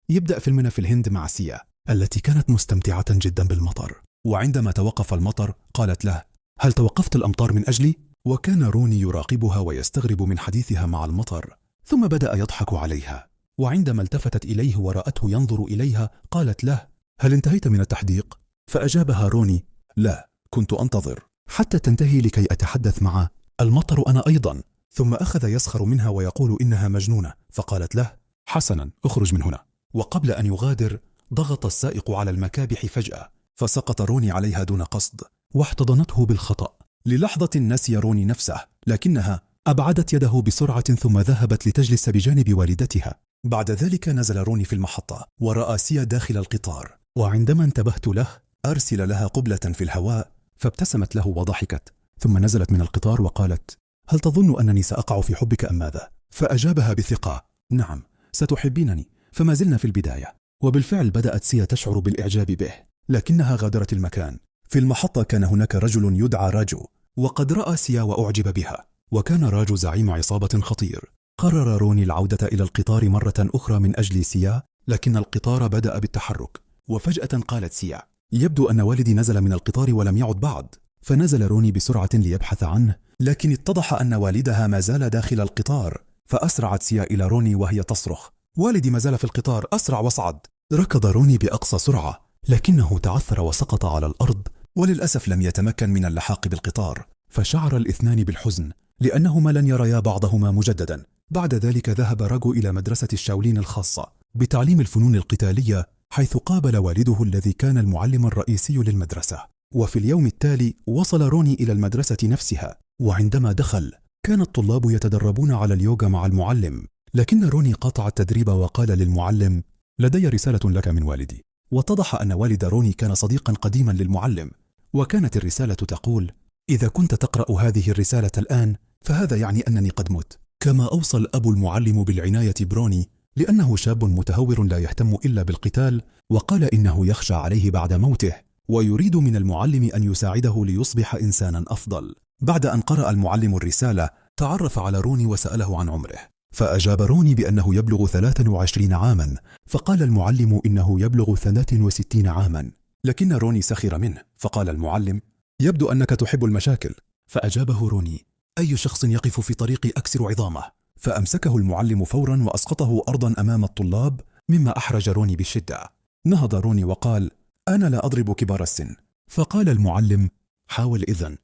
يبدأ فيلمنا في الهند مع سيا التي كانت مستمتعة جدا بالمطر، وعندما توقف المطر قالت له: هل توقفت الأمطار من أجلي؟ وكان روني يراقبها ويستغرب من حديثها مع المطر، ثم بدأ يضحك عليها، وعندما التفتت إليه ورأته ينظر إليها قالت له: هل انتهيت من التحديق؟ فأجابها روني: لا، كنت أنتظر حتى تنتهي لكي أتحدث معه. المطر أنا أيضا. ثم أخذ يسخر منها ويقول إنها مجنونة، فقالت له: حسنا، اخرج من هنا. وقبل أن يغادر ضغط السائق على المكابح فجأة، فسقط روني عليها دون قصد واحتضنته بالخطأ. للحظة نسي روني نفسه، لكنها أبعدت يده بسرعة ثم ذهبت لتجلس بجانب والدتها. بعد ذلك نزل روني في المحطة ورأى سيا داخل القطار، وعندما انتبهت له أرسل لها قبلة في الهواء، فابتسمت له وضحكت، ثم نزلت من القطار وقالت: هل تظن أنني سأقع في حبك أم ماذا؟ فأجابها بثقة: نعم، ستحبينني. فما زلنا في البداية. وبالفعل بدأت سيا تشعر بالإعجاب به، لكنها غادرت المكان. في المحطة كان هناك رجل يدعى راجو، وقد رأى سيا وأعجب بها، وكان راجو زعيم عصابة خطير. قرر روني العودة إلى القطار مرة أخرى من أجل سيا، لكن القطار بدأ بالتحرك، وفجأة قالت سيا: يبدو أن والدي نزل من القطار ولم يعد بعد. فنزل روني بسرعة ليبحث عنه، لكن اتضح أن والدها ما زال داخل القطار. فأسرعت سيا إلى روني وهي تصرخ: والدي ما زال في القطار، أسرع واصعد. ركض روني بأقصى سرعة، لكنه تعثر وسقط على الأرض، وللأسف لم يتمكن من اللحاق بالقطار. فشعر الاثنان بالحزن لأنهما لن يريا بعضهما مجددا. بعد ذلك ذهب راجو إلى مدرسة الشاولين الخاصة بتعليم الفنون القتالية، حيث قابل والده الذي كان المعلم الرئيسي للمدرسة. وفي اليوم التالي وصل روني إلى المدرسة نفسها، وعندما دخل كان الطلاب يتدربون على اليوغا مع المعلم، لكن روني قاطع التدريب وقال للمعلم: لدي رسالة لك من والدي. واتضح أن والد روني كان صديقا قديما للمعلم، وكانت الرسالة تقول: إذا كنت تقرأ هذه الرسالة الآن فهذا يعني أنني قد مت. كما أوصى الأب المعلم بالعناية بروني لأنه شاب متهور لا يهتم إلا بالقتال، وقال إنه يخشى عليه بعد موته، ويريد من المعلم أن يساعده ليصبح إنسانا أفضل. بعد أن قرأ المعلم الرسالة تعرف على روني وسأله عن عمره، فأجاب روني بأنه يبلغ 23 عاما، فقال المعلم إنه يبلغ 63 عاما، لكن روني سخر منه، فقال المعلم: يبدو أنك تحب المشاكل. فأجابه روني: أي شخص يقف في طريقي أكسر عظامه. فأمسكه المعلم فورا وأسقطه أرضا أمام الطلاب، مما أحرج روني بشدة. نهض روني وقال: أنا لا أضرب كبار السن. فقال المعلم: حاول إذن.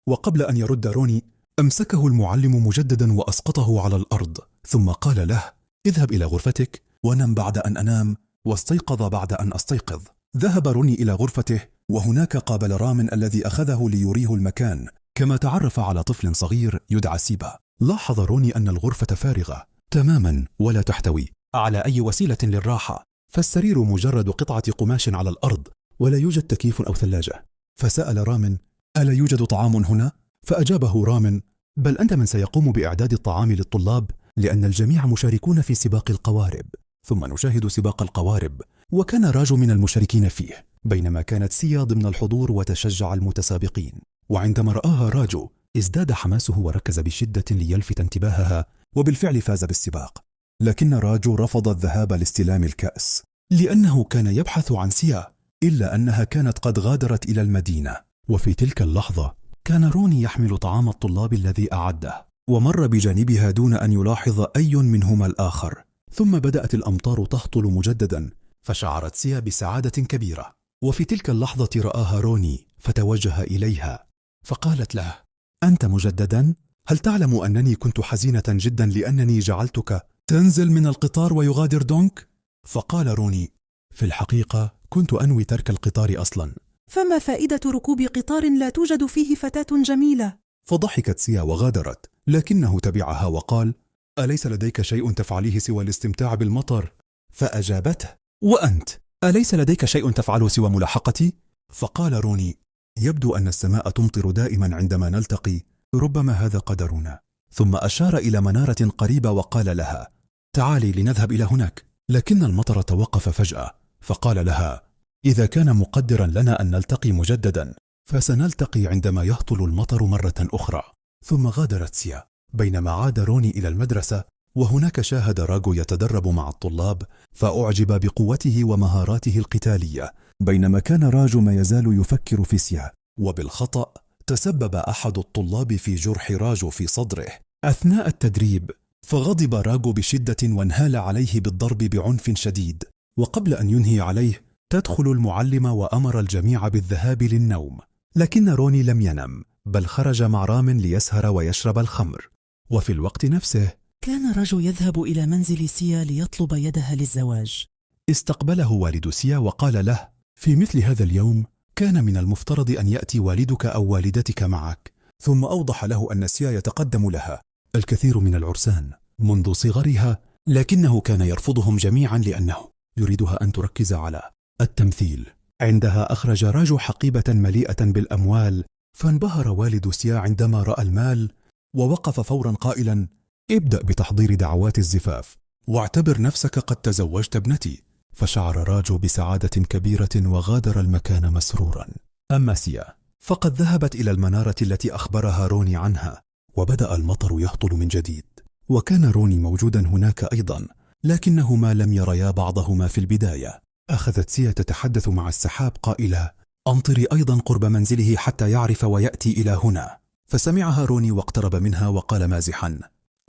وقبل أن يرد روني أمسكه المعلم مجددا وأسقطه على الأرض، ثم قال له: اذهب إلى غرفتك ونم بعد أن أنام، واستيقظ بعد أن أستيقظ. ذهب روني إلى غرفته، وهناك قابل رامن الذي أخذه ليريه المكان، كما تعرف على طفل صغير يدعى سيبا. لاحظ روني أن الغرفة فارغة تماما ولا تحتوي على أي وسيلة للراحة، فالسرير مجرد قطعة قماش على الأرض، ولا يوجد تكييف أو ثلاجة. فسأل رامن: ألا يوجد طعام هنا؟ فأجابه رامن: بل أنت من سيقوم بإعداد الطعام للطلاب، لأن الجميع مشاركون في سباق القوارب. ثم نشاهد سباق القوارب، وكان راجو من المشاركين فيه، بينما كانت سيا ضمن الحضور وتشجع المتسابقين. وعندما رآها راجو ازداد حماسه وركز بشدة ليلفت انتباهها، وبالفعل فاز بالسباق. لكن راجو رفض الذهاب لاستلام الكأس لأنه كان يبحث عن سيا، إلا أنها كانت قد غادرت إلى المدينة. وفي تلك اللحظة كان روني يحمل طعام الطلاب الذي أعده، ومر بجانبها دون أن يلاحظ أي منهما الآخر. ثم بدأت الأمطار تهطل مجددا، فشعرت سيا بسعادة كبيرة. وفي تلك اللحظة رآها روني فتوجه إليها، فقالت له: أنت مجددا؟ هل تعلم أنني كنت حزينة جدا لأنني جعلتك تنزل من القطار ويغادر دونك؟ فقال روني: في الحقيقة كنت أنوي ترك القطار أصلا. فما فائدة ركوب قطار لا توجد فيه فتاة جميلة؟ فضحكت سيا وغادرت، لكنه تبعها وقال: أليس لديك شيء تفعليه سوى الاستمتاع بالمطر؟ فأجابته: وأنت أليس لديك شيء تفعله سوى ملاحقتي؟ فقال روني: يبدو أن السماء تمطر دائما عندما نلتقي، ربما هذا قدرنا. ثم أشار إلى منارة قريبة وقال لها: تعالي لنذهب إلى هناك. لكن المطر توقف فجأة، فقال لها: إذا كان مقدرا لنا أن نلتقي مجددا فسنلتقي عندما يهطل المطر مرة أخرى. ثم غادرت سيا، بينما عاد روني إلى المدرسة وهناك شاهد راغو يتدرب مع الطلاب فأعجب بقوته ومهاراته القتالية. بينما كان راجو ما يزال يفكر في سيا، وبالخطأ تسبب أحد الطلاب في جرح راجو في صدره أثناء التدريب، فغضب راغو بشدة وانهال عليه بالضرب بعنف شديد. وقبل أن ينهي عليه تدخل المعلمة وأمر الجميع بالذهاب للنوم، لكن روني لم ينم بل خرج مع رام ليسهر ويشرب الخمر. وفي الوقت نفسه كان راجو يذهب إلى منزل سيا ليطلب يدها للزواج. استقبله والد سيا وقال له: في مثل هذا اليوم كان من المفترض أن يأتي والدك أو والدتك معك. ثم أوضح له أن سيا يتقدم لها الكثير من العرسان منذ صغرها، لكنه كان يرفضهم جميعا لأنه يريدها أن تركز على التمثيل. عندها أخرج راجو حقيبة مليئة بالأموال، فانبهر والد سيا عندما رأى المال، ووقف فورا قائلا: ابدأ بتحضير دعوات الزفاف واعتبر نفسك قد تزوجت ابنتي. فشعر راجو بسعادة كبيرة وغادر المكان مسرورا. أما سيا فقد ذهبت إلى المنارة التي أخبرها روني عنها، وبدأ المطر يهطل من جديد، وكان روني موجودا هناك أيضا، لكنهما لم يريا بعضهما في البداية. أخذت سيا تتحدث مع السحاب قائلة: أمطري أيضا قرب منزله حتى يعرف ويأتي إلى هنا. فسمعها روني واقترب منها وقال مازحا: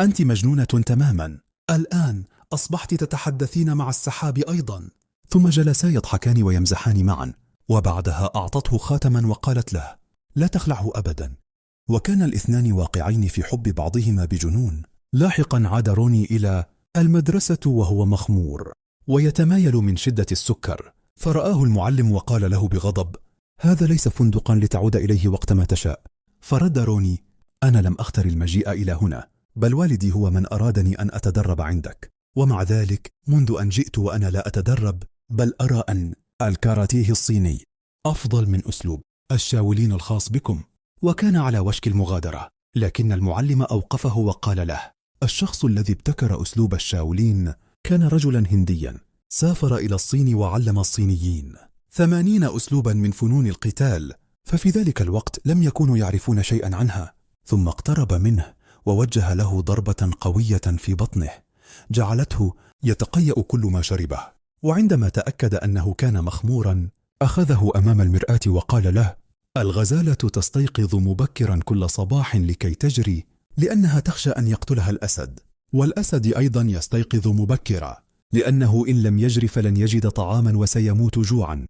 أنت مجنونة تماما، الآن أصبحت تتحدثين مع السحاب أيضا. ثم جلسا يضحكان ويمزحان معا، وبعدها أعطته خاتما وقالت له: لا تخلعه أبدا. وكان الاثنان واقعين في حب بعضهما بجنون. لاحقا عاد روني إلى المدرسة وهو مخمور ويتمايل من شدة السكر، فرآه المعلم وقال له بغضب: هذا ليس فندقا لتعود إليه وقتما تشاء. فرد روني: أنا لم أختر المجيء إلى هنا، بل والدي هو من أرادني أن أتدرب عندك، ومع ذلك منذ أن جئت وأنا لا أتدرب، بل أرى أن الكاراتيه الصيني أفضل من أسلوب الشاولين الخاص بكم. وكان على وشك المغادرة، لكن المعلم أوقفه وقال له: الشخص الذي ابتكر أسلوب الشاولين كان رجلا هنديا سافر إلى الصين وعلم الصينيين 80 أسلوبا من فنون القتال، ففي ذلك الوقت لم يكونوا يعرفون شيئا عنها. ثم اقترب منه ووجه له ضربة قوية في بطنه جعلته يتقيأ كل ما شربه. وعندما تأكد أنه كان مخمورا أخذه أمام المرآة وقال له: الغزالة تستيقظ مبكرا كل صباح لكي تجري، لأنها تخشى أن يقتلها الأسد، والأسد أيضا يستيقظ مبكرا لأنه إن لم يجر فلن يجد طعاما وسيموت جوعا.